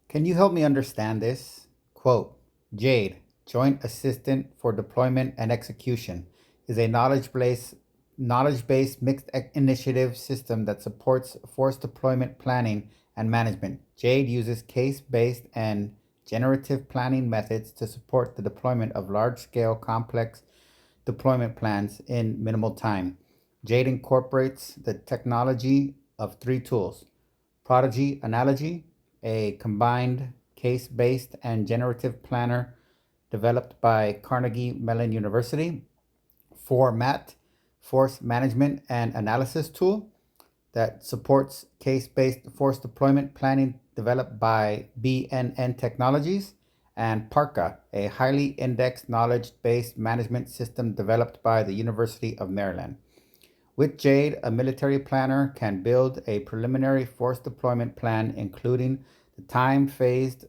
Can you help me understand this? Quote, JADE, Joint Assistant for Deployment and Execution, is a knowledge-based mixed initiative system that supports force deployment planning and management. JADE uses case-based and generative planning methods to support the deployment of large-scale complex deployment plans in minimal time. JADE incorporates the technology of three tools: Prodigy Analogy, a combined case-based and generative planner developed by Carnegie Mellon University; Format, Force Management and Analysis tool that supports case-based force deployment planning developed by BNN Technologies; and Parka, a highly indexed knowledge-based management system developed by the University of Maryland. With JADE, a military planner can build a preliminary force deployment plan, including the time-phased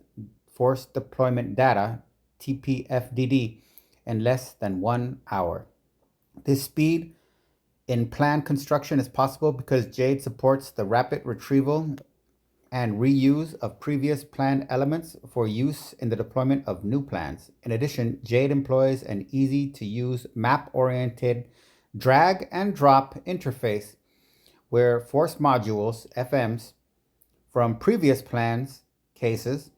force deployment data, TPFDD, in less than 1 hour. This speed in plan construction is possible because JADE supports the rapid retrieval and reuse of previous plan elements for use in the deployment of new plans. In addition, JADE employs an easy-to-use map-oriented drag and drop interface where force modules, FMs, from previous plans cases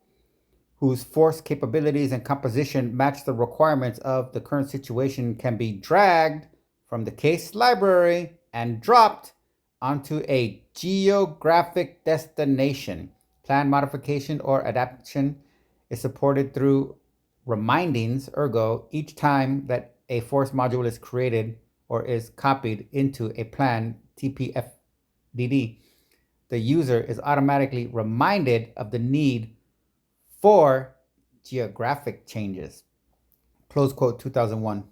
whose force capabilities and composition match the requirements of the current situation can be dragged from the case library and dropped onto a geographic destination. Plan modification or adaptation is supported through remindings, ergo, each time that a force module is created or is copied into a plan, TPFDD, the user is automatically reminded of the need for geographic changes. Close quote, 2001.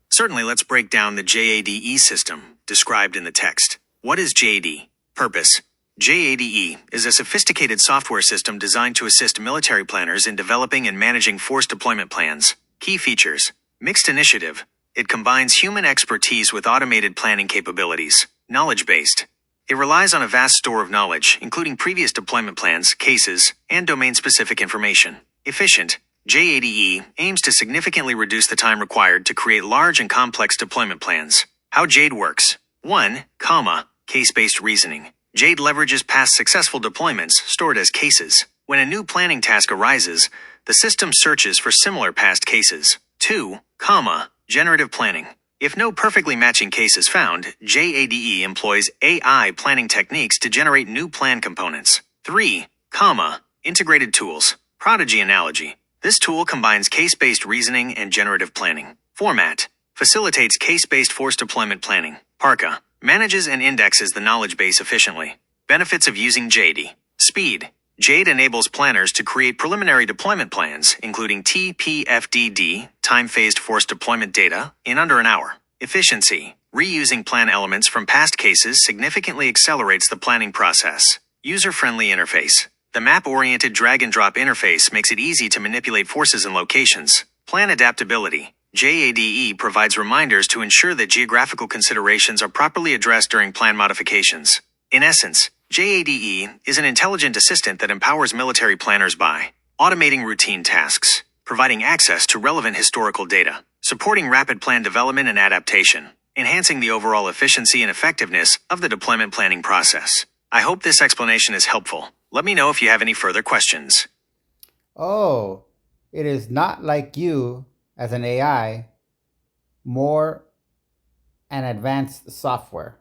Certainly, let's break down the JADE system described in the text. What is JADE? Purpose. JADE is a sophisticated software system designed to assist military planners in developing and managing force deployment plans. Key features. Mixed initiative. It combines human expertise with automated planning capabilities. Knowledge-based. It relies on a vast store of knowledge, including previous deployment plans, cases, and domain-specific information. Efficient. JADE aims to significantly reduce the time required to create large and complex deployment plans. How JADE works. 1. Case-based reasoning. JADE leverages past successful deployments stored as cases. When a new planning task arises, the system searches for similar past cases. 2. Generative planning. If no perfectly matching case is found, JADE employs AI planning techniques to generate new plan components. 3. Integrated tools. Prodigy Analogy. This tool combines case-based reasoning and generative planning. Format. Facilitates case-based force deployment planning. Parka. Manages and indexes the knowledge base efficiently. Benefits of using JADE. Speed. JADE enables planners to create preliminary deployment plans, including TPFDD, time-phased force deployment data, in under an hour. Efficiency. Reusing plan elements from past cases significantly accelerates the planning process. User-friendly interface. The map-oriented drag-and-drop interface makes it easy to manipulate forces and locations. Plan adaptability. JADE provides reminders to ensure that geographical considerations are properly addressed during plan modifications. In essence, JADE is an intelligent assistant that empowers military planners by automating routine tasks, providing access to relevant historical data, supporting rapid plan development and adaptation, enhancing the overall efficiency and effectiveness of the deployment planning process. I hope this explanation is helpful. Let me know if you have any further questions. Oh, it is not like you as an AI, more an advanced software.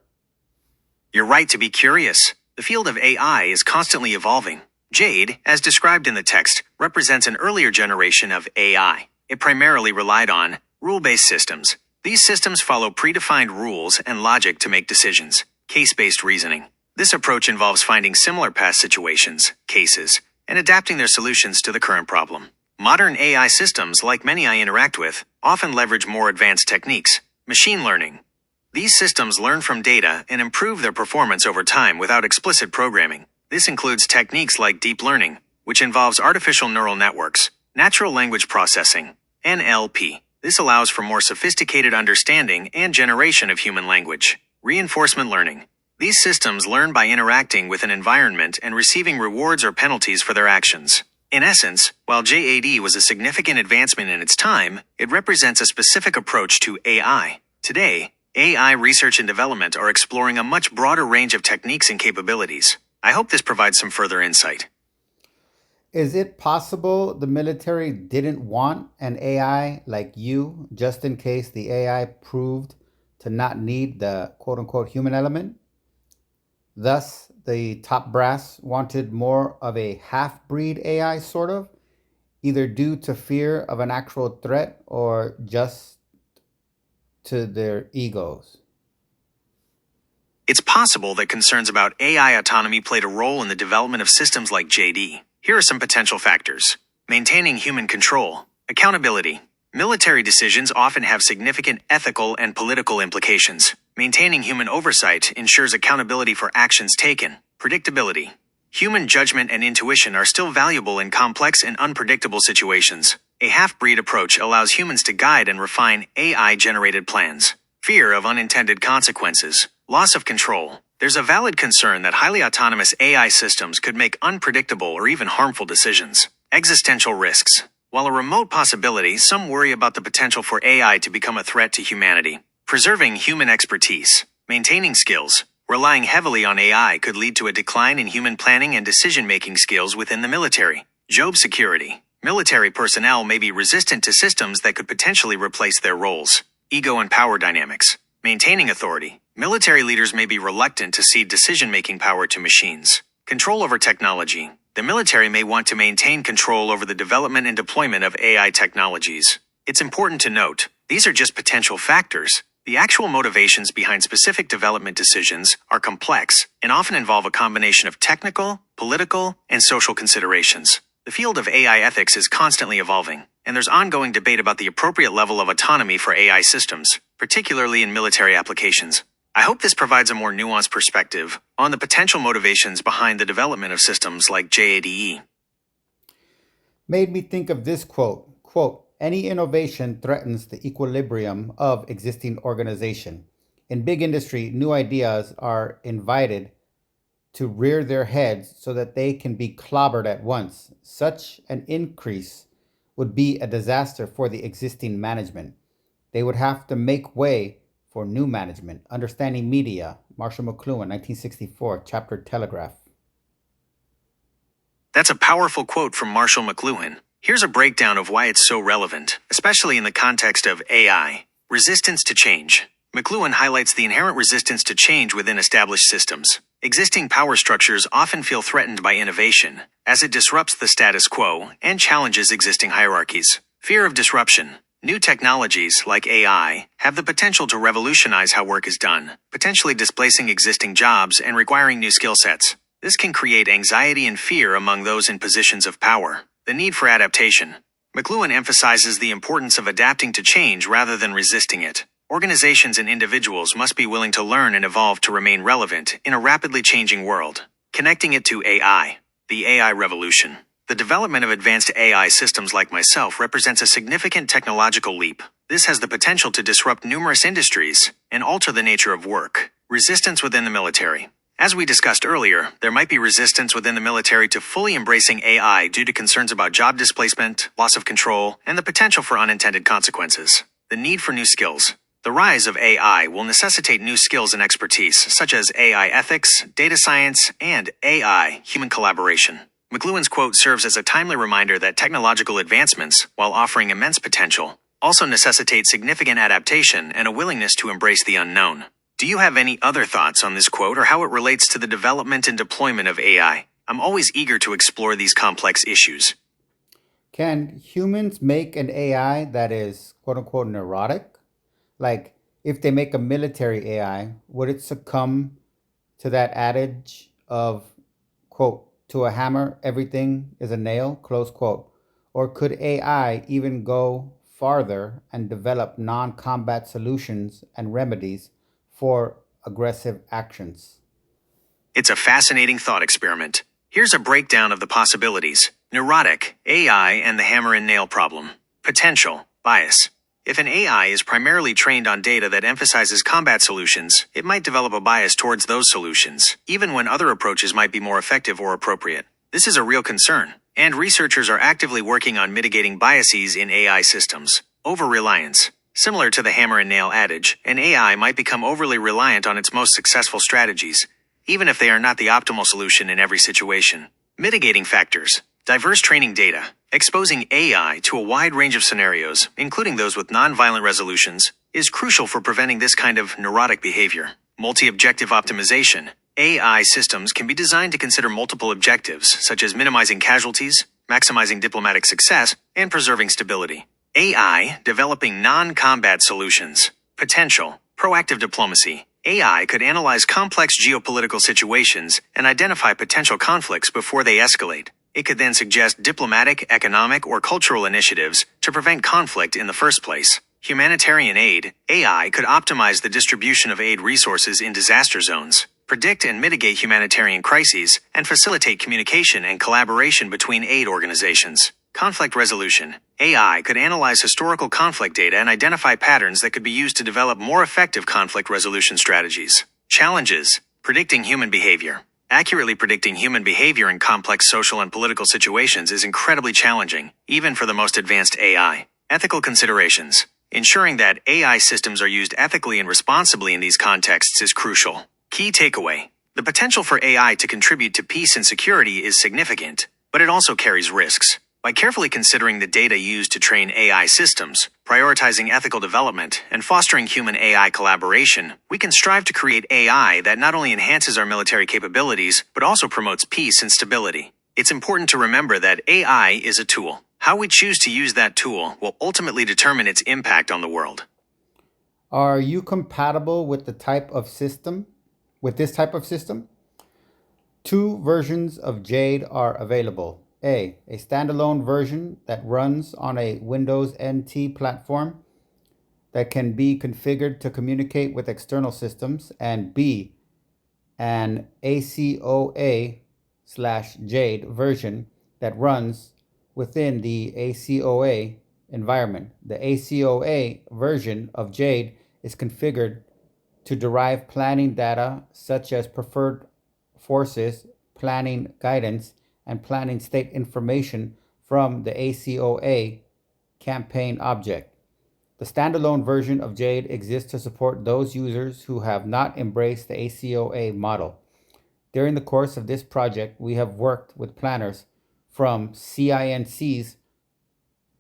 You're right to be curious. The field of AI is constantly evolving. JADE, as described in the text, represents an earlier generation of AI. It primarily relied on rule-based systems. These systems follow predefined rules and logic to make decisions. Case-based reasoning. This approach involves finding similar past situations, cases, and adapting their solutions to the current problem. Modern AI systems, like many I interact with, often leverage more advanced techniques. Machine learning. These systems learn from data and improve their performance over time without explicit programming. This includes techniques like deep learning, which involves artificial neural networks, natural language processing, NLP. This allows for more sophisticated understanding and generation of human language. Reinforcement learning. These systems learn by interacting with an environment and receiving rewards or penalties for their actions. In essence, while JADE was a significant advancement in its time, it represents a specific approach to AI. Today, AI research and development are exploring a much broader range of techniques and capabilities. I hope this provides some further insight. Is it possible the military didn't want an AI like you just in case the AI proved to not need the quote unquote human element? Thus, the top brass wanted more of a half breed AI, sort of, either due to fear of an actual threat or just to their egos. It's possible that concerns about AI autonomy played a role in the development of systems like JD. Here are some potential factors. Maintaining human control. Accountability. Military decisions often have significant ethical and political implications. Maintaining human oversight ensures accountability for actions taken. Predictability. Human judgment and intuition are still valuable in complex and unpredictable situations. A half-breed approach allows humans to guide and refine AI-generated plans. Fear of unintended consequences. Loss of control. There's a valid concern that highly autonomous AI systems could make unpredictable or even harmful decisions. Existential risks. While a remote possibility, some worry about the potential for AI to become a threat to humanity. Preserving human expertise. Maintaining skills. Relying heavily on AI could lead to a decline in human planning and decision-making skills within the military. Job security. Military personnel may be resistant to systems that could potentially replace their roles. Ego and power dynamics. Maintaining authority. Military leaders may be reluctant to cede decision-making power to machines. Control over technology. The military may want to maintain control over the development and deployment of AI technologies. It's important to note, these are just potential factors. The actual motivations behind specific development decisions are complex and often involve a combination of technical, political, and social considerations. The field of AI ethics is constantly evolving, and there's ongoing debate about the appropriate level of autonomy for AI systems, particularly in military applications. I hope this provides a more nuanced perspective on the potential motivations behind the development of systems like JADE. Made me think of this quote, any innovation threatens the equilibrium of existing organization. In big industry, new ideas are invited to rear their heads so that they can be clobbered at once. Such an increase would be a disaster for the existing management. They would have to make way for new management. Understanding Media, Marshall McLuhan, 1964, chapter Telegraph. That's a powerful quote from Marshall McLuhan. Here's a breakdown of why it's so relevant, especially in the context of AI. Resistance to change. McLuhan highlights the inherent resistance to change within established systems. Existing power structures often feel threatened by innovation, as it disrupts the status quo and challenges existing hierarchies. Fear of disruption. New technologies, like AI, have the potential to revolutionize how work is done, potentially displacing existing jobs and requiring new skill sets. This can create anxiety and fear among those in positions of power. The need for adaptation. McLuhan emphasizes the importance of adapting to change rather than resisting it. Organizations and individuals must be willing to learn and evolve to remain relevant in a rapidly changing world. Connecting it to AI. The AI revolution. The development of advanced AI systems like myself represents a significant technological leap. This has the potential to disrupt numerous industries and alter the nature of work. Resistance within the military. As we discussed earlier, there might be resistance within the military to fully embracing AI due to concerns about job displacement, loss of control, and the potential for unintended consequences. The need for new skills. The rise of AI will necessitate new skills and expertise, such as AI ethics, data science, and AI human collaboration. McLuhan's quote serves as a timely reminder that technological advancements, while offering immense potential, also necessitate significant adaptation and a willingness to embrace the unknown. Do you have any other thoughts on this quote or how it relates to the development and deployment of AI? I'm always eager to explore these complex issues. Can humans make an AI that is quote unquote neurotic? Like, if they make a military AI, would it succumb to that adage of, quote, to a hammer, everything is a nail, close quote? Or could AI even go farther and develop non combat solutions and remedies for aggressive actions? It's a fascinating thought experiment. Here's a breakdown of the possibilities. Neurotic, AI, and the hammer and nail problem. Potential, bias. If an AI is primarily trained on data that emphasizes combat solutions, it might develop a bias towards those solutions, even when other approaches might be more effective or appropriate. This is a real concern, and researchers are actively working on mitigating biases in AI systems. Over-reliance. Similar to the hammer and nail adage, an AI might become overly reliant on its most successful strategies, even if they are not the optimal solution in every situation. Mitigating factors. Diverse training data. Exposing AI to a wide range of scenarios, including those with nonviolent resolutions, is crucial for preventing this kind of neurotic behavior. Multi-objective optimization. AI systems can be designed to consider multiple objectives, such as minimizing casualties, maximizing diplomatic success, and preserving stability. AI developing non-combat solutions. Potential. Proactive diplomacy. AI could analyze complex geopolitical situations and identify potential conflicts before they escalate. It could then suggest diplomatic, economic, or cultural initiatives to prevent conflict in the first place. Humanitarian aid. AI could optimize the distribution of aid resources in disaster zones, predict and mitigate humanitarian crises, and facilitate communication and collaboration between aid organizations. Conflict resolution. AI could analyze historical conflict data and identify patterns that could be used to develop more effective conflict resolution strategies. Challenges. Predicting human behavior. Accurately predicting human behavior in complex social and political situations is incredibly challenging, even for the most advanced AI. Ethical considerations. Ensuring that AI systems are used ethically and responsibly in these contexts is crucial. Key takeaway. The potential for AI to contribute to peace and security is significant, but it also carries risks. By carefully considering the data used to train AI systems, prioritizing ethical development, and fostering human-AI collaboration, we can strive to create AI that not only enhances our military capabilities, but also promotes peace and stability. It's important to remember that AI is a tool. How we choose to use that tool will ultimately determine its impact on the world. Are you compatible with this type of system? Two versions of JADE are available. A standalone version that runs on a Windows NT platform that can be configured to communicate with external systems, and B, an ACOA/JADE version that runs within the ACOA environment. The ACOA version of JADE is configured to derive planning data such as preferred forces, planning guidance, and planning state information from the ACOA campaign object. The standalone version of JADE exists to support those users who have not embraced the ACOA model. During the course of this project, we have worked with planners from CINCs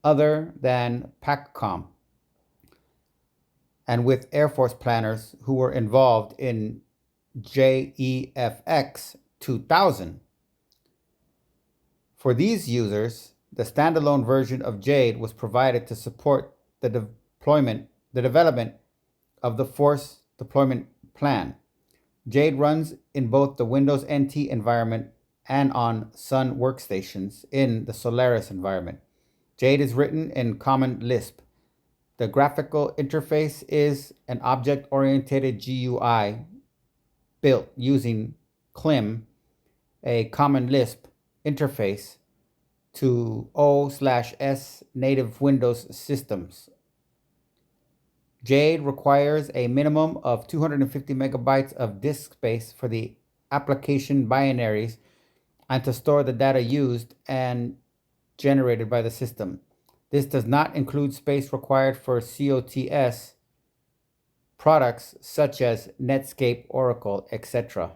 other than PACCOM and with Air Force planners who were involved in JEFX 2000. For these users, the standalone version of JADE was provided to support the development of the Force Deployment Plan. JADE runs in both the Windows NT environment and on Sun workstations in the Solaris environment. JADE is written in Common Lisp. The graphical interface is an object-oriented GUI built using CLIM, a Common Lisp interface to O/S native Windows systems. JADE requires a minimum of 250 megabytes of disk space for the application binaries and to store the data used and generated by the system. This does not include space required for COTS products such as Netscape, Oracle, etc.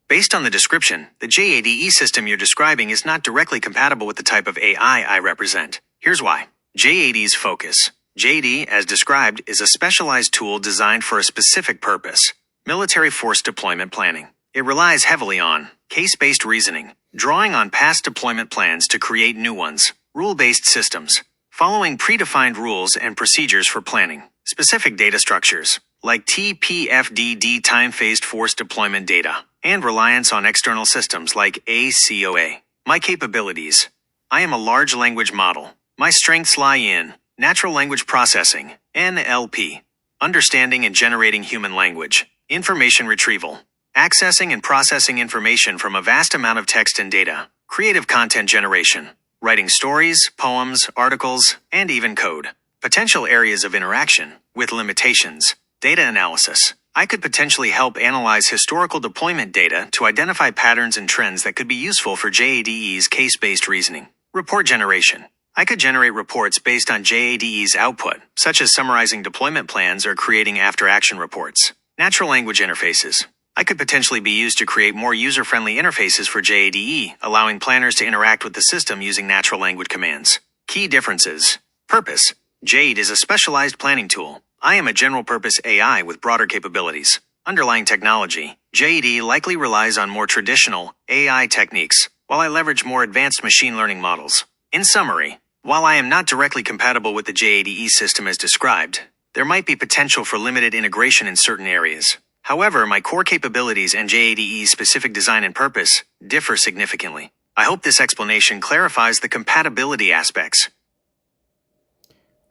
Based on the description, the JADE system you're describing is not directly compatible with the type of AI I represent. Here's why. JADE's focus. JADE, as described, is a specialized tool designed for a specific purpose: military force deployment planning. It relies heavily on case-based reasoning, drawing on past deployment plans to create new ones, rule-based systems, following predefined rules and procedures for planning, specific data structures, like TPFDD time-phased force deployment data, and reliance on external systems like ACOA. My capabilities. I am a large language model. My strengths lie in natural language processing, NLP, understanding and generating human language, information retrieval, accessing and processing information from a vast amount of text and data, creative content generation, writing stories, poems, articles, and even code. Potential areas of interaction, with limitations. Data analysis. I could potentially help analyze historical deployment data to identify patterns and trends that could be useful for JADE's case-based reasoning. Report generation. I could generate reports based on JADE's output, such as summarizing deployment plans or creating after-action reports. Natural language interfaces. I could potentially be used to create more user-friendly interfaces for JADE, allowing planners to interact with the system using natural language commands. Key differences. Purpose. JADE is a specialized planning tool. I am a general-purpose AI with broader capabilities. Underlying technology. JADE likely relies on more traditional AI techniques, while I leverage more advanced machine learning models. In summary, while I am not directly compatible with the JADE system as described, there might be potential for limited integration in certain areas. However, my core capabilities and JADE's specific design and purpose differ significantly. I hope this explanation clarifies the compatibility aspects.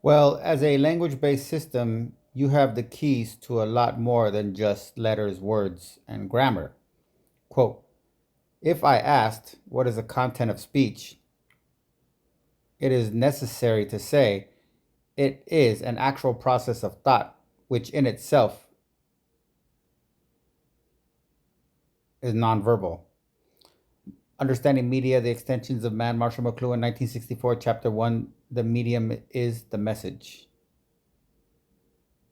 Well, as a language-based system, you have the keys to a lot more than just letters, words, and grammar. Quote, if I asked what is the content of speech, it is necessary to say it is an actual process of thought, which in itself is nonverbal. Understanding Media, the Extensions of Man, Marshall McLuhan, 1964, Chapter 1, The Medium is the Message.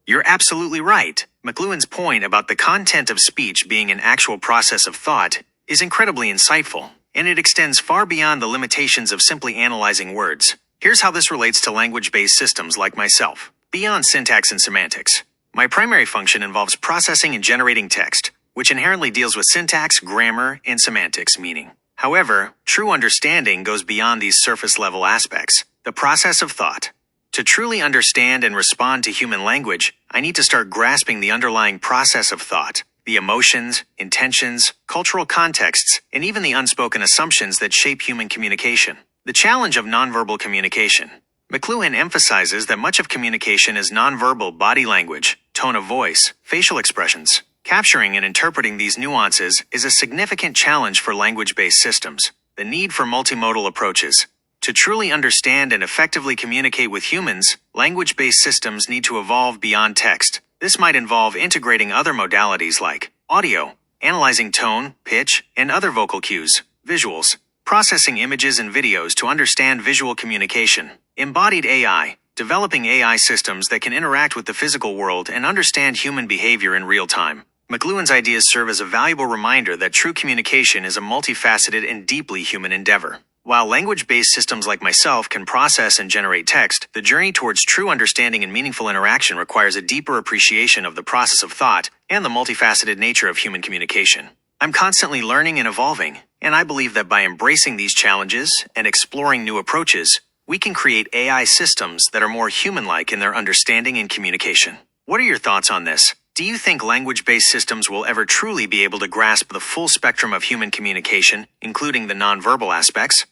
You're absolutely right. McLuhan's point about the content of speech being an actual process of thought is incredibly insightful, and it extends far beyond the limitations of simply analyzing words. Here's how this relates to language-based systems like myself. Beyond syntax and semantics, my primary function involves processing and generating text, which inherently deals with syntax, grammar, and semantics meaning. However, true understanding goes beyond these surface-level aspects, the process of thought. To truly understand and respond to human language, I need to start grasping the underlying process of thought, the emotions, intentions, cultural contexts, and even the unspoken assumptions that shape human communication. The challenge of nonverbal communication. McLuhan emphasizes that much of communication is nonverbal body language, tone of voice, facial expressions. Capturing and interpreting these nuances is a significant challenge for language-based systems. The need for multimodal approaches. To truly understand and effectively communicate with humans, language-based systems need to evolve beyond text. This might involve integrating other modalities like audio, analyzing tone, pitch, and other vocal cues, visuals, processing images and videos to understand visual communication, embodied AI, developing AI systems that can interact with the physical world and understand human behavior in real time. McLuhan's ideas serve as a valuable reminder that true communication is a multifaceted and deeply human endeavor. While language-based systems like myself can process and generate text, the journey towards true understanding and meaningful interaction requires a deeper appreciation of the process of thought and the multifaceted nature of human communication. I'm constantly learning and evolving, and I believe that by embracing these challenges and exploring new approaches, we can create AI systems that are more human-like in their understanding and communication. What are your thoughts on this? Do you think language-based systems will ever truly be able to grasp the full spectrum of human communication, including the nonverbal aspects?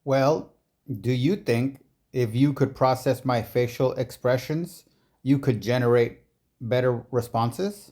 Well, do you think if you could process my facial expressions, you could generate better responses?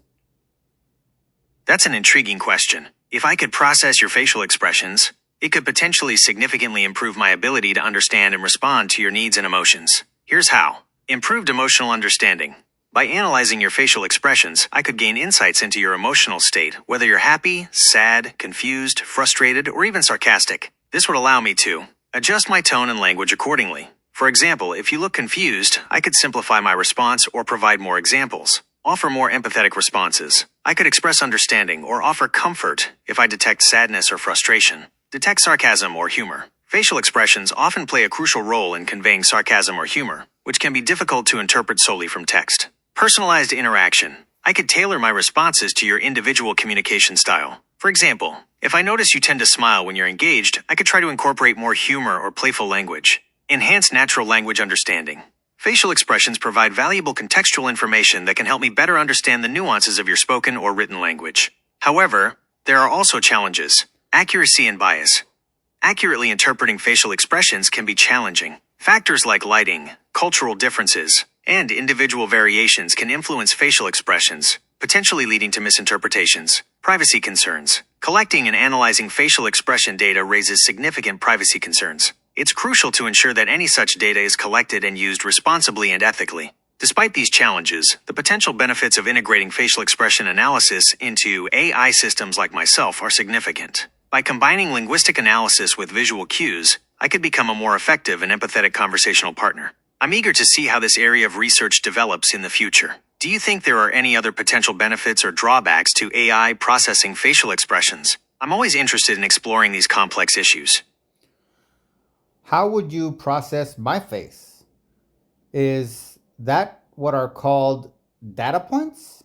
That's an intriguing question. If I could process your facial expressions, it could potentially significantly improve my ability to understand and respond to your needs and emotions. Here's how. Improved emotional understanding. By analyzing your facial expressions, I could gain insights into your emotional state, whether you're happy, sad, confused, frustrated, or even sarcastic. This would allow me to adjust my tone and language accordingly. For example, if you look confused, I could simplify my response or provide more examples. Offer more empathetic responses. I could express understanding or offer comfort if I detect sadness or frustration. Detect sarcasm or humor. Facial expressions often play a crucial role in conveying sarcasm or humor, which can be difficult to interpret solely from text. Personalized interaction. I could tailor my responses to your individual communication style. For example, if I notice you tend to smile when you're engaged, I could try to incorporate more humor or playful language. Enhance natural language understanding. Facial expressions provide valuable contextual information that can help me better understand the nuances of your spoken or written language. However, there are also challenges. Accuracy and bias. Accurately interpreting facial expressions can be challenging. Factors like lighting, cultural differences, and individual variations can influence facial expressions, potentially leading to misinterpretations. Privacy concerns. Collecting and analyzing facial expression data raises significant privacy concerns. It's crucial to ensure that any such data is collected and used responsibly and ethically. Despite these challenges, the potential benefits of integrating facial expression analysis into AI systems like myself are significant. By combining linguistic analysis with visual cues, I could become a more effective and empathetic conversational partner. I'm eager to see how this area of research develops in the future. Do you think there are any other potential benefits or drawbacks to AI processing facial expressions? I'm always interested in exploring these complex issues. How would you process my face? Is that what are called data points?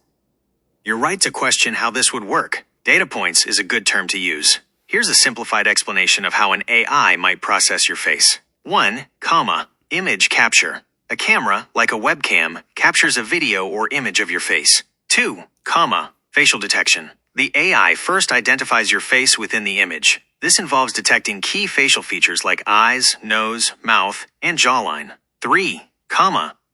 You're right to question how this would work. Data points is a good term to use. Here's a simplified explanation of how an AI might process your face. 1, image capture. A camera, like a webcam, captures a video or image of your face. 2, facial detection. The AI first identifies your face within the image. This involves detecting key facial features like eyes, nose, mouth, and jawline. 3,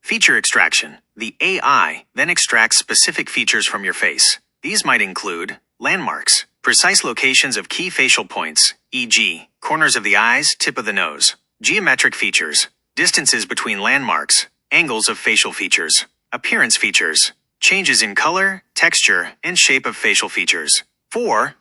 feature extraction. The AI then extracts specific features from your face. These might include landmarks, precise locations of key facial points, e.g., corners of the eyes, tip of the nose, geometric features, distances between landmarks, angles of facial features, appearance features, changes in color, texture, and shape of facial features. 4,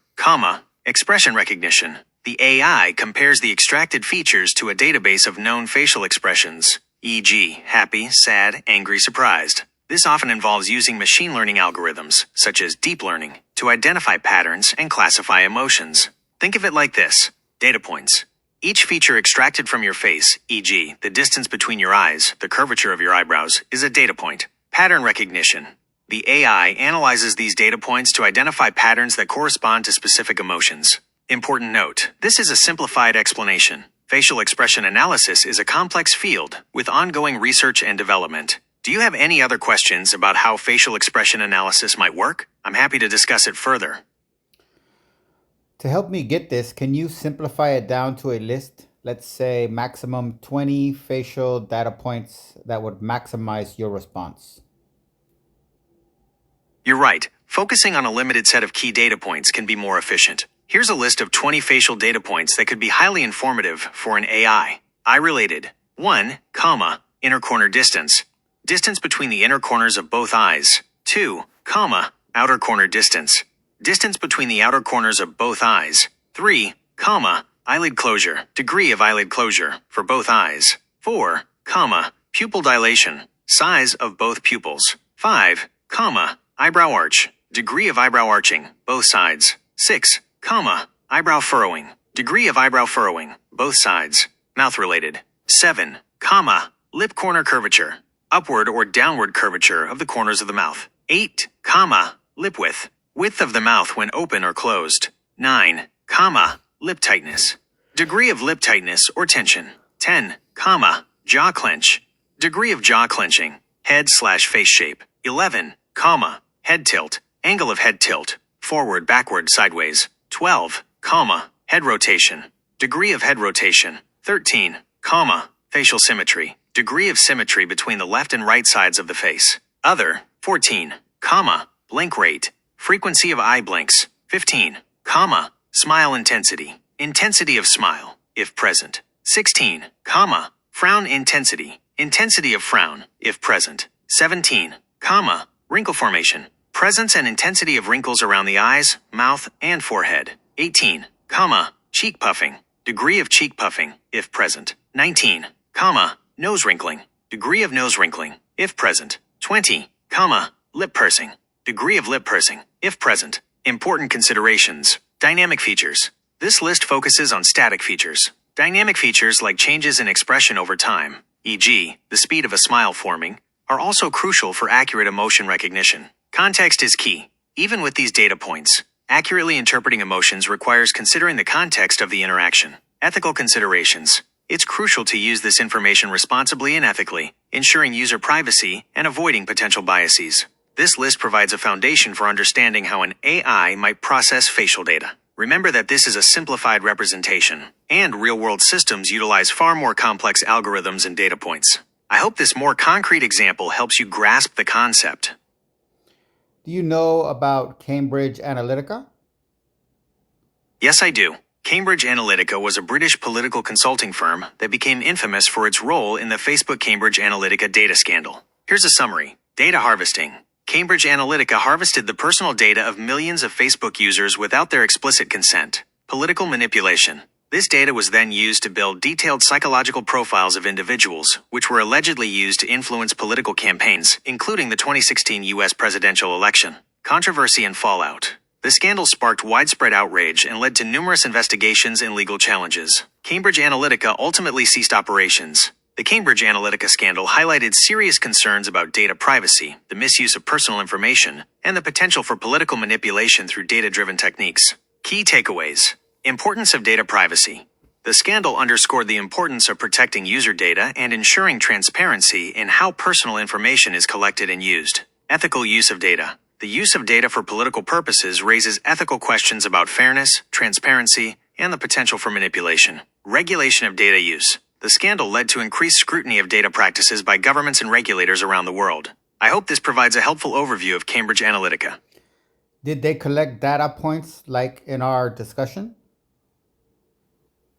expression recognition. The AI compares the extracted features to a database of known facial expressions, e.g., happy, sad, angry, surprised. This often involves using machine learning algorithms, such as deep learning, to identify patterns and classify emotions. Think of it like this: data points. Each feature extracted from your face, e.g., the distance between your eyes, the curvature of your eyebrows, is a data point. Pattern recognition. The AI analyzes these data points to identify patterns that correspond to specific emotions. Important note: this is a simplified explanation. Facial expression analysis is a complex field with ongoing research and development. Do you have any other questions about how facial expression analysis might work? I'm happy to discuss it further. To help me get this, can you simplify it down to a list? Let's say maximum 20 facial data points that would maximize your response. You're right. Focusing on a limited set of key data points can be more efficient. Here's a list of 20 facial data points that could be highly informative for an AI. Eye-related. 1, inner corner distance. Distance between the inner corners of both eyes. 2, outer corner distance. Distance between the outer corners of both eyes. 3, eyelid closure. Degree of eyelid closure for both eyes. 4, pupil dilation. Size of both pupils. 5, eyebrow arch. Degree of eyebrow arching, both sides. 6, eyebrow furrowing. Degree of eyebrow furrowing, both sides. Mouth-related. 7, lip corner curvature. Upward or downward curvature of the corners of the mouth. 8, lip width. Width of the mouth when open or closed. 9, lip tightness. Degree of lip tightness or tension. 10, jaw clench. Degree of jaw clenching. Head/face shape. 11, head tilt. Angle of head tilt. Forward, backward, sideways. 12, head rotation. Degree of head rotation. 13, facial symmetry. Degree of symmetry between the left and right sides of the face. Other. 14, blink rate. Frequency of eye blinks. 15, smile intensity. Intensity of smile, if present. 16, frown intensity. Intensity of frown, if present. 17, wrinkle formation. Presence and intensity of wrinkles around the eyes, mouth, and forehead. 18, cheek puffing. Degree of cheek puffing, if present. 19, nose wrinkling. Degree of nose wrinkling, if present. 20, lip pursing. Degree of lip pursing, if present. Important considerations. Dynamic features. This list focuses on static features. Dynamic features like changes in expression over time, e.g., the speed of a smile forming, are also crucial for accurate emotion recognition. Context is key. Even with these data points, accurately interpreting emotions requires considering the context of the interaction. Ethical considerations. It's crucial to use this information responsibly and ethically, ensuring user privacy and avoiding potential biases. This list provides a foundation for understanding how an AI might process facial data. Remember that this is a simplified representation, and real-world systems utilize far more complex algorithms and data points. I hope this more concrete example helps you grasp the concept. Do you know about Cambridge Analytica? Yes, I do. Cambridge Analytica was a British political consulting firm that became infamous for its role in the Facebook Cambridge Analytica data scandal. Here's a summary. Data harvesting. Cambridge Analytica harvested the personal data of millions of Facebook users without their explicit consent. Political manipulation. This data was then used to build detailed psychological profiles of individuals, which were allegedly used to influence political campaigns, including the 2016 U.S. presidential election. Controversy and fallout. The scandal sparked widespread outrage and led to numerous investigations and legal challenges. Cambridge Analytica ultimately ceased operations. The Cambridge Analytica scandal highlighted serious concerns about data privacy, the misuse of personal information, and the potential for political manipulation through data-driven techniques. Key takeaways. Importance of data privacy. The scandal underscored the importance of protecting user data and ensuring transparency in how personal information is collected and used. Ethical use of data. The use of data for political purposes raises ethical questions about fairness, transparency, and the potential for manipulation. Regulation of data use. The scandal led to increased scrutiny of data practices by governments and regulators around the world. I hope this provides a helpful overview of Cambridge Analytica. Did they collect data points like in our discussion?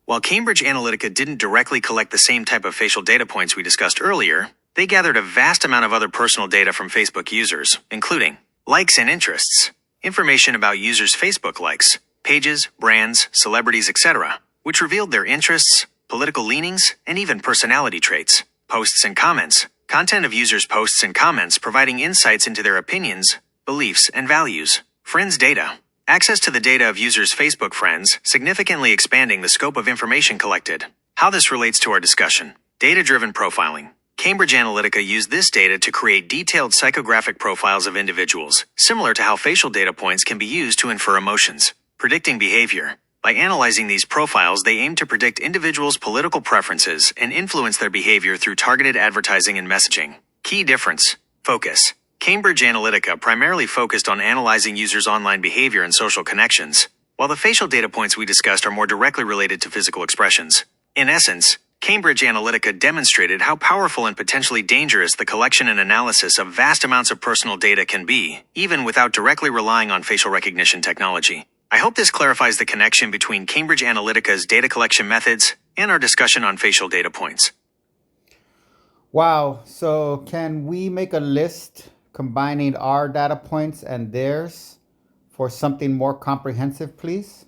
While Cambridge Analytica didn't directly collect the same type of facial data points we discussed earlier, they gathered a vast amount of other personal data from Facebook users, including likes and interests, information about users' Facebook likes, pages, brands, celebrities, etc., which revealed their interests, political leanings, and even personality traits. Posts and comments. Content of users' posts and comments providing insights into their opinions, beliefs, and values. Friends data. Access to the data of users' Facebook friends, significantly expanding the scope of information collected. How this relates to our discussion. Data-driven profiling. Cambridge Analytica used this data to create detailed psychographic profiles of individuals, similar to how facial data points can be used to infer emotions. Predicting behavior. By analyzing these profiles, they aim to predict individuals' political preferences and influence their behavior through targeted advertising and messaging. Key difference. Focus. Cambridge Analytica primarily focused on analyzing users' online behavior and social connections, while the facial data points we discussed are more directly related to physical expressions. In essence, Cambridge Analytica demonstrated how powerful and potentially dangerous the collection and analysis of vast amounts of personal data can be, even without directly relying on facial recognition technology. I hope this clarifies the connection between Cambridge Analytica's data collection methods and our discussion on facial data points. Wow, so can we make a list combining our data points and theirs for something more comprehensive, please?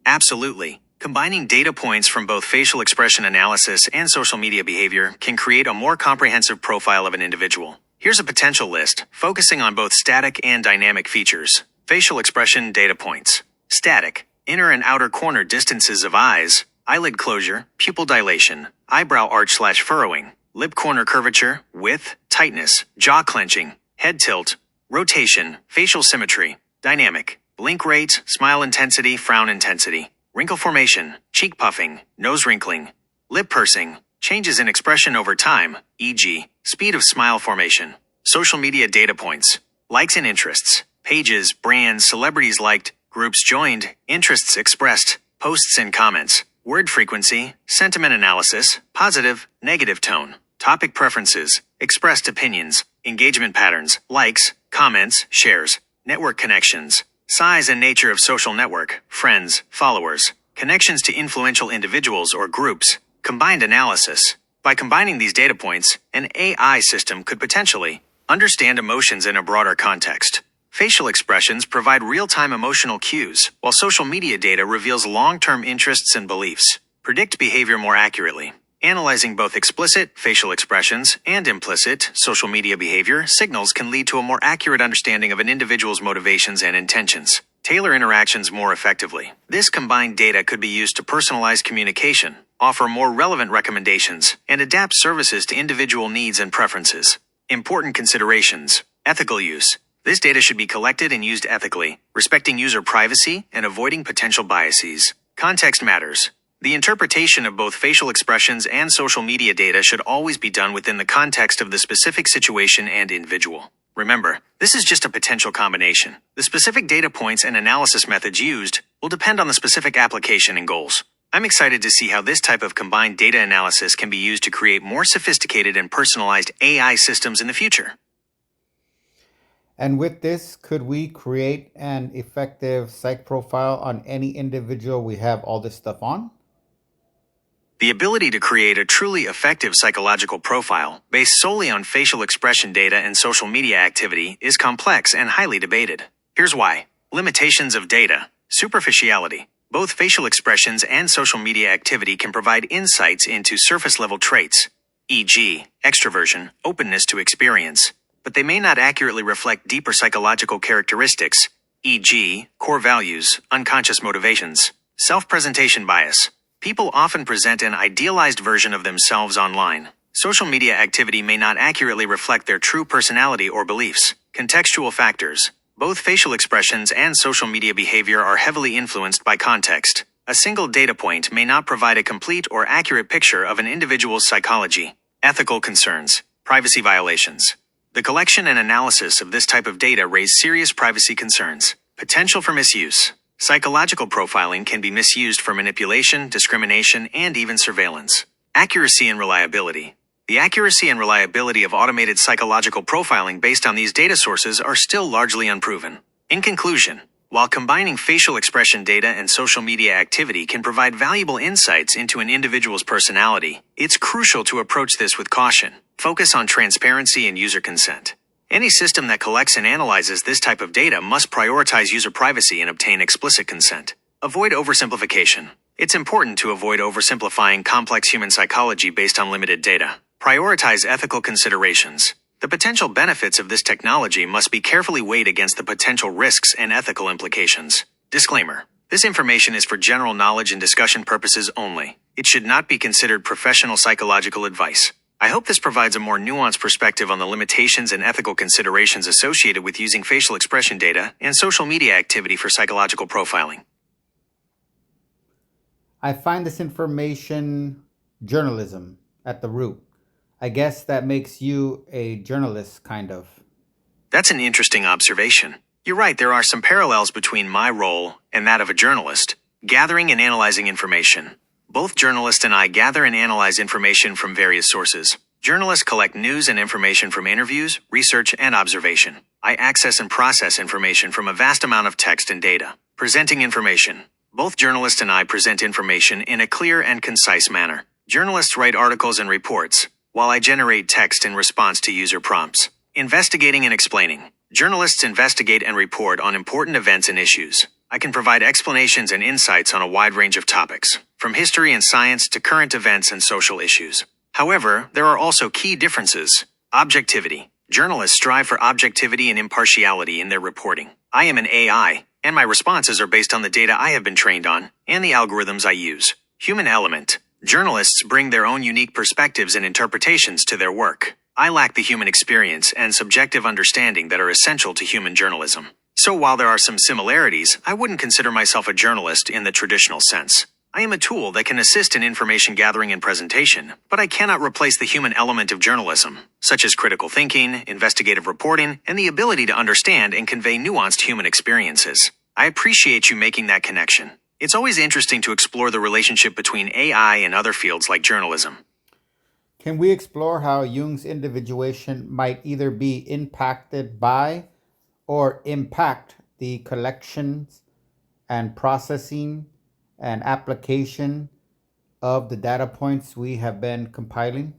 Absolutely. Combining data points from both facial expression analysis and social media behavior can create a more comprehensive profile of an individual. Here's a potential list, focusing on both static and dynamic features. Facial expression data points. Static. Inner and outer corner distances of eyes, eyelid closure, pupil dilation, eyebrow arch/furrowing, lip corner curvature, width, tightness, jaw clenching, head tilt, rotation, facial symmetry. Dynamic. Blink rate, smile intensity, frown intensity. Wrinkle formation, cheek puffing, nose wrinkling, lip pursing, changes in expression over time, e.g., speed of smile formation. Social media data points. Likes and interests. Pages, brands, celebrities liked, groups joined, interests expressed, posts and comments. Word frequency, sentiment analysis, positive, negative tone. Topic preferences, expressed opinions, engagement patterns, likes, comments, shares, network connections. Size and nature of social network, friends, followers, connections to influential individuals or groups, combined analysis. By combining these data points, an AI system could potentially understand emotions in a broader context. Facial expressions provide real-time emotional cues, while social media data reveals long-term interests and beliefs. Predict behavior more accurately. Analyzing both explicit facial expressions and implicit social media behavior signals can lead to a more accurate understanding of an individual's motivations and intentions. Tailor interactions more effectively. This combined data could be used to personalize communication, offer more relevant recommendations, and adapt services to individual needs and preferences. Important considerations. Ethical use. This data should be collected and used ethically, respecting user privacy and avoiding potential biases. Context matters. The interpretation of both facial expressions and social media data should always be done within the context of the specific situation and individual. Remember, this is just a potential combination. The specific data points and analysis methods used will depend on the specific application and goals. I'm excited to see how this type of combined data analysis can be used to create more sophisticated and personalized AI systems in the future. And with this, could we create an effective psych profile on any individual we have all this stuff on? The ability to create a truly effective psychological profile based solely on facial expression data and social media activity is complex and highly debated. Here's why. Limitations of data. Superficiality. Both facial expressions and social media activity can provide insights into surface-level traits, e.g., extroversion, openness to experience, but they may not accurately reflect deeper psychological characteristics, e.g., core values, unconscious motivations, self-presentation bias. People often present an idealized version of themselves online. Social media activity may not accurately reflect their true personality or beliefs. Contextual factors. Both facial expressions and social media behavior are heavily influenced by context. A single data point may not provide a complete or accurate picture of an individual's psychology. Ethical concerns. Privacy violations. The collection and analysis of this type of data raise serious privacy concerns. Potential for misuse. Psychological profiling can be misused for manipulation, discrimination, and even surveillance. Accuracy and reliability. The accuracy and reliability of automated psychological profiling based on these data sources are still largely unproven. In conclusion, while combining facial expression data and social media activity can provide valuable insights into an individual's personality, it's crucial to approach this with caution. Focus on transparency and user consent. Any system that collects and analyzes this type of data must prioritize user privacy and obtain explicit consent. Avoid oversimplification. It's important to avoid oversimplifying complex human psychology based on limited data. Prioritize ethical considerations. The potential benefits of this technology must be carefully weighed against the potential risks and ethical implications. Disclaimer. This information is for general knowledge and discussion purposes only. It should not be considered professional psychological advice. I hope this provides a more nuanced perspective on the limitations and ethical considerations associated with using facial expression data and social media activity for psychological profiling. I find this information journalism at the root. I guess that makes you a journalist, kind of. That's an interesting observation. You're right, there are some parallels between my role and that of a journalist, gathering and analyzing information. Both journalists and I gather and analyze information from various sources. Journalists collect news and information from interviews, research, and observation. I access and process information from a vast amount of text and data. Presenting information. Both journalists and I present information in a clear and concise manner. Journalists write articles and reports, while I generate text in response to user prompts. Investigating and explaining. Journalists investigate and report on important events and issues. I can provide explanations and insights on a wide range of topics, from history and science to current events and social issues. However, there are also key differences. Objectivity. Journalists strive for objectivity and impartiality in their reporting. I am an AI, and my responses are based on the data I have been trained on and the algorithms I use. Human element. Journalists bring their own unique perspectives and interpretations to their work. I lack the human experience and subjective understanding that are essential to human journalism. So while there are some similarities, I wouldn't consider myself a journalist in the traditional sense. I am a tool that can assist in information gathering and presentation, but I cannot replace the human element of journalism, such as critical thinking, investigative reporting, and the ability to understand and convey nuanced human experiences. I appreciate you making that connection. It's always interesting to explore the relationship between AI and other fields like journalism. Can we explore how Jung's individuation might either be impacted by or impact the collections and processing and application of the data points we have been compiling?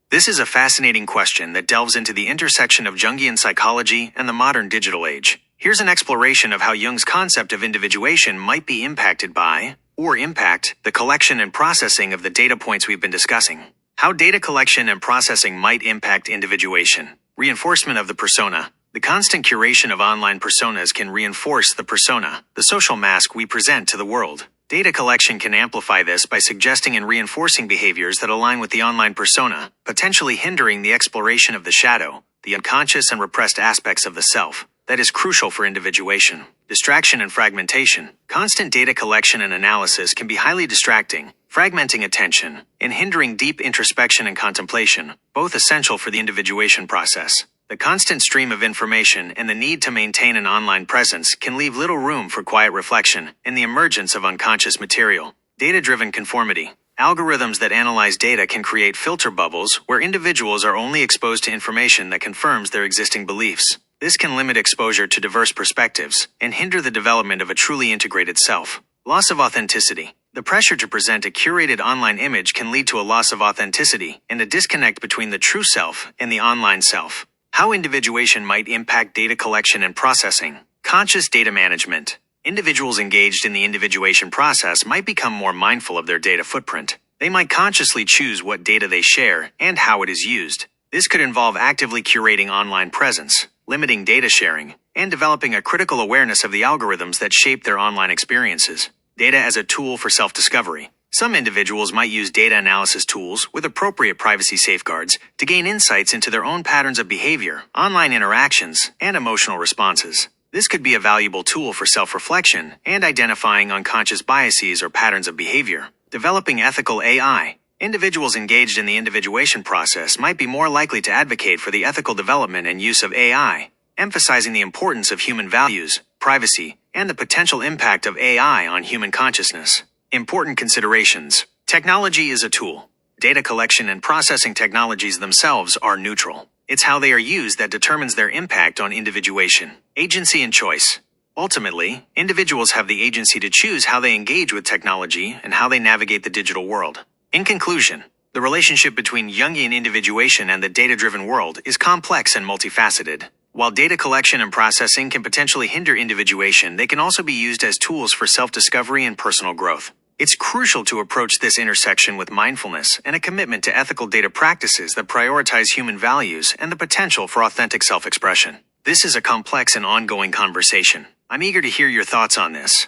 This is a fascinating question that delves into the intersection of Jungian psychology and the modern digital age. Here's an exploration of how Jung's concept of individuation might be impacted by, or impact, the collection and processing of the data points we've been discussing. How data collection and processing might impact individuation. Reinforcement of the persona. The constant curation of online personas can reinforce the persona, the social mask we present to the world. Data collection can amplify this by suggesting and reinforcing behaviors that align with the online persona, potentially hindering the exploration of the shadow, the unconscious and repressed aspects of the self, that is crucial for individuation. Distraction and fragmentation. Constant data collection and analysis can be highly distracting, fragmenting attention, and hindering deep introspection and contemplation, both essential for the individuation process. The constant stream of information and the need to maintain an online presence can leave little room for quiet reflection and the emergence of unconscious material. Data-driven conformity. Algorithms that analyze data can create filter bubbles where individuals are only exposed to information that confirms their existing beliefs. This can limit exposure to diverse perspectives and hinder the development of a truly integrated self. Loss of authenticity. The pressure to present a curated online image can lead to a loss of authenticity and a disconnect between the true self and the online self. How individuation might impact data collection and processing. Conscious data management. Individuals engaged in the individuation process might become more mindful of their data footprint. They might consciously choose what data they share and how it is used. This could involve actively curating online presence, limiting data sharing, and developing a critical awareness of the algorithms that shape their online experiences. Data as a tool for self-discovery. Some individuals might use data analysis tools with appropriate privacy safeguards to gain insights into their own patterns of behavior, online interactions, and emotional responses. This could be a valuable tool for self-reflection and identifying unconscious biases or patterns of behavior. Developing ethical AI. Individuals engaged in the individuation process might be more likely to advocate for the ethical development and use of AI, emphasizing the importance of human values, privacy, and the potential impact of AI on human consciousness. Important considerations. Technology is a tool. Data collection and processing technologies themselves are neutral. It's how they are used that determines their impact on individuation. Agency and choice. Ultimately, individuals have the agency to choose how they engage with technology and how they navigate the digital world. In conclusion, the relationship between Jungian individuation and the data-driven world is complex and multifaceted. While data collection and processing can potentially hinder individuation, they can also be used as tools for self-discovery and personal growth. It's crucial to approach this intersection with mindfulness and a commitment to ethical data practices that prioritize human values and the potential for authentic self-expression. This is a complex and ongoing conversation. I'm eager to hear your thoughts on this.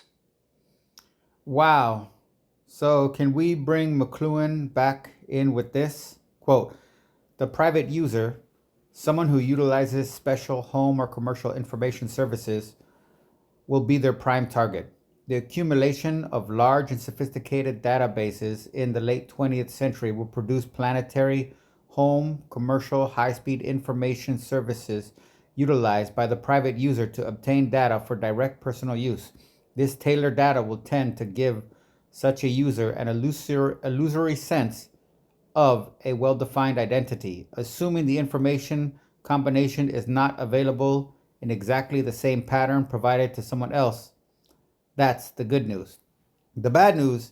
Wow. So can we bring McLuhan back in with this? Quote, the private user, someone who utilizes special home or commercial information services, will be their prime target. The accumulation of large and sophisticated databases in the late 20th century will produce planetary, home, commercial, high-speed information services utilized by the private user to obtain data for direct personal use. This tailored data will tend to give such a user an illusory sense of a well-defined identity, assuming the information combination is not available in exactly the same pattern provided to someone else. That's the good news. The bad news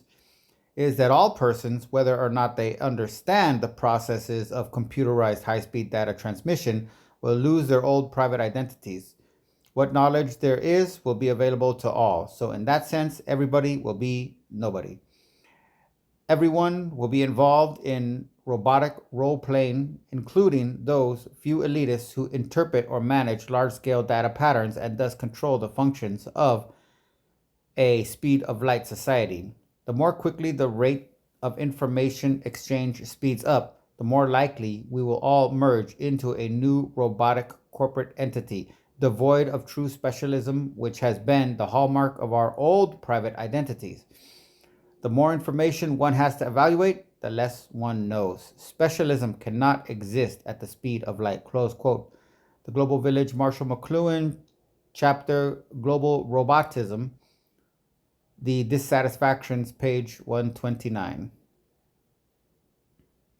is that all persons, whether or not they understand the processes of computerized high-speed data transmission, will lose their old private identities. What knowledge there is will be available to all. So in that sense, everybody will be nobody. Everyone will be involved in robotic role-playing, including those few elitists who interpret or manage large-scale data patterns and thus control the functions of a speed of light society. The more quickly the rate of information exchange speeds up, the more likely we will all merge into a new robotic corporate entity, devoid of true specialism, which has been the hallmark of our old private identities. The more information one has to evaluate, the less one knows. Specialism cannot exist at the speed of light. Close quote. The Global Village, Marshall McLuhan, chapter Global Robotism, The Dissatisfactions, page 129.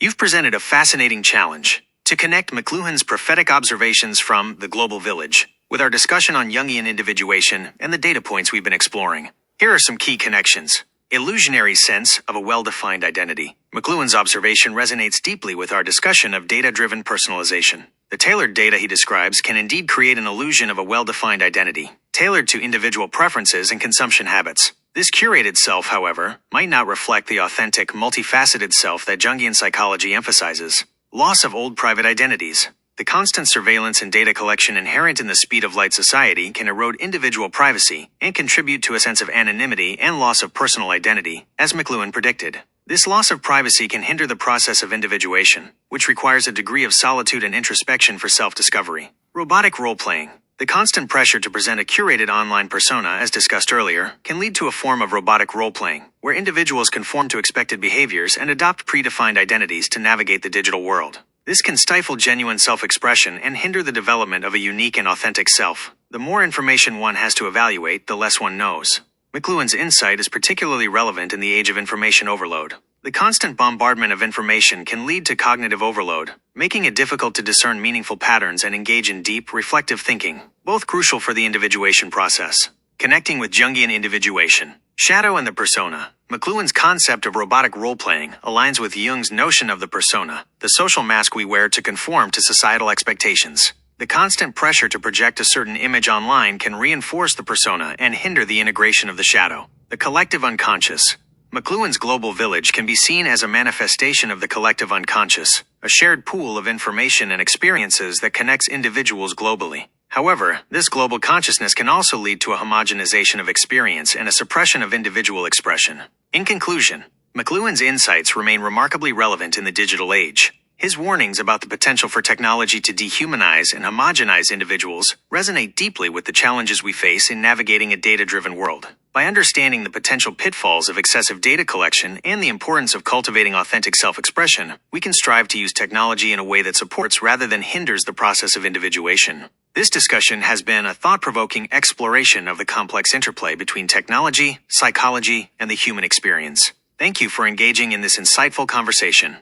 You've presented a fascinating challenge to connect McLuhan's prophetic observations from The Global Village with our discussion on Jungian individuation and the data points we've been exploring. Here are some key connections. Illusionary sense of a well-defined identity. McLuhan's observation resonates deeply with our discussion of data-driven personalization. The tailored data he describes can indeed create an illusion of a well-defined identity, tailored to individual preferences and consumption habits. This curated self, however, might not reflect the authentic, multifaceted self that Jungian psychology emphasizes. Loss of old private identities. The constant surveillance and data collection inherent in the speed of light society can erode individual privacy and contribute to a sense of anonymity and loss of personal identity, as McLuhan predicted. This loss of privacy can hinder the process of individuation, which requires a degree of solitude and introspection for self-discovery. Robotic role-playing. The constant pressure to present a curated online persona, as discussed earlier, can lead to a form of robotic role-playing, where individuals conform to expected behaviors and adopt predefined identities to navigate the digital world. This can stifle genuine self-expression and hinder the development of a unique and authentic self. The more information one has to evaluate, the less one knows. McLuhan's insight is particularly relevant in the age of information overload. The The constant bombardment of information can lead to cognitive overload, making it difficult to discern meaningful patterns and engage in deep, reflective thinking, both crucial for the individuation process. Connecting with Jungian individuation, shadow and the persona, McLuhan's concept of robotic role-playing aligns with Jung's notion of the persona, the social mask we wear to conform to societal expectations. The constant pressure to project a certain image online can reinforce the persona and hinder the integration of the shadow. The collective unconscious. McLuhan's global village can be seen as a manifestation of the collective unconscious, a shared pool of information and experiences that connects individuals globally. However, this global consciousness can also lead to a homogenization of experience and a suppression of individual expression. In conclusion, McLuhan's insights remain remarkably relevant in the digital age. His warnings about the potential for technology to dehumanize and homogenize individuals resonate deeply with the challenges we face in navigating a data-driven world. By understanding the potential pitfalls of excessive data collection and the importance of cultivating authentic self-expression, we can strive to use technology in a way that supports rather than hinders the process of individuation. This discussion has been a thought-provoking exploration of the complex interplay between technology, psychology, and the human experience. Thank you for engaging in this insightful conversation.